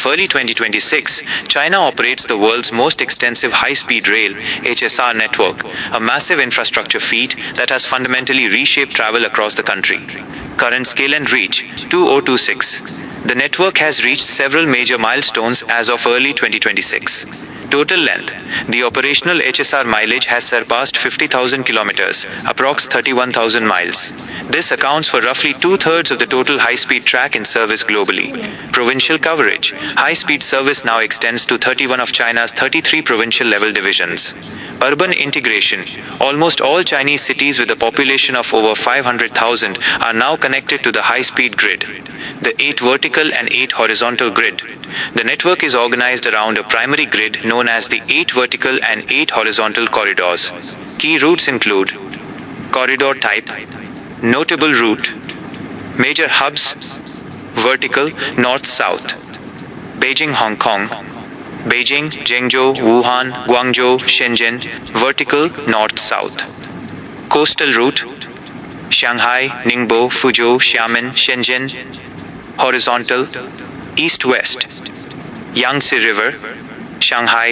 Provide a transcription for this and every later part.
early 2026, China operates the world's most extensive high-speed rail (HSR) network, a massive infrastructure feat that has fundamentally reshaped travel across the country. Current scale and reach: 2026. The network has reached several major milestones as of early 2026. Total length: the operational HSR mileage has surpassed 50,000 kilometers, approx 31,000 miles. This accounts for roughly two-thirds of the total high-speed track in service globally. Provincial coverage: high-speed service now extends to 31 of China's 33 provincial-level divisions. Urban integration: almost all Chinese cities with a population of over 500,000 are now connected to the high-speed grid, the 8 vertical and 8 horizontal grid. The network is organized around a primary grid known as the 8 vertical and 8 horizontal corridors. Key routes include: corridor type, notable route, major hubs, vertical, north-south, Beijing, Hong Kong, Beijing, Zhengzhou, Wuhan, Guangzhou, Shenzhen, vertical, north-south, coastal route, Shanghai, Ningbo, Fuzhou, Xiamen, Shenzhen, horizontal, east-west, Yangtze River, Shanghai,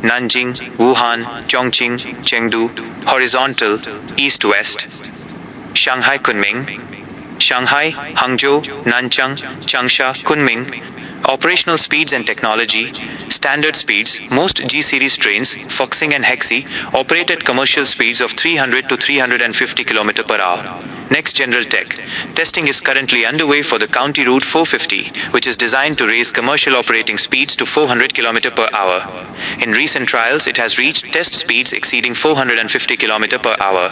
Nanjing, Wuhan, Chongqing, Chengdu, horizontal, east-west, Shanghai, Kunming, Shanghai, Hangzhou, Nanchang, Changsha, Kunming. Operational speeds and technology: standard speeds. Most G-series trains, Fuxing and Hexi, operate at commercial speeds of 300 to 350 km per hour. Next general tech. Testing is currently underway for the County Route 450, which is designed to raise commercial operating speeds to 400 km per hour. In recent trials, it has reached test speeds exceeding 450 km per hour.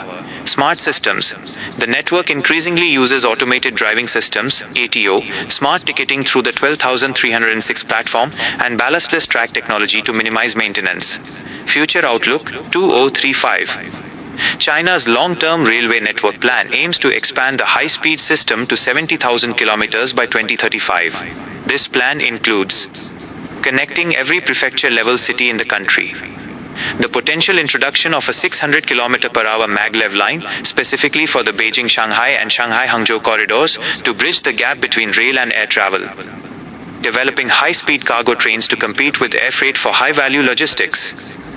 Smart systems. The network increasingly uses automated driving systems, ATO, smart ticketing through the 12,306 platform, and ballastless track technology to minimize maintenance. Future outlook: 2035. China's long-term railway network plan aims to expand the high-speed system to 70,000 kilometers by 2035. This plan includes connecting every prefecture-level city in the country, the potential introduction of a 600 km per hour maglev line specifically for the Beijing-Shanghai and Shanghai-Hangzhou corridors to bridge the gap between rail and air travel, developing high-speed cargo trains to compete with air freight for high-value logistics,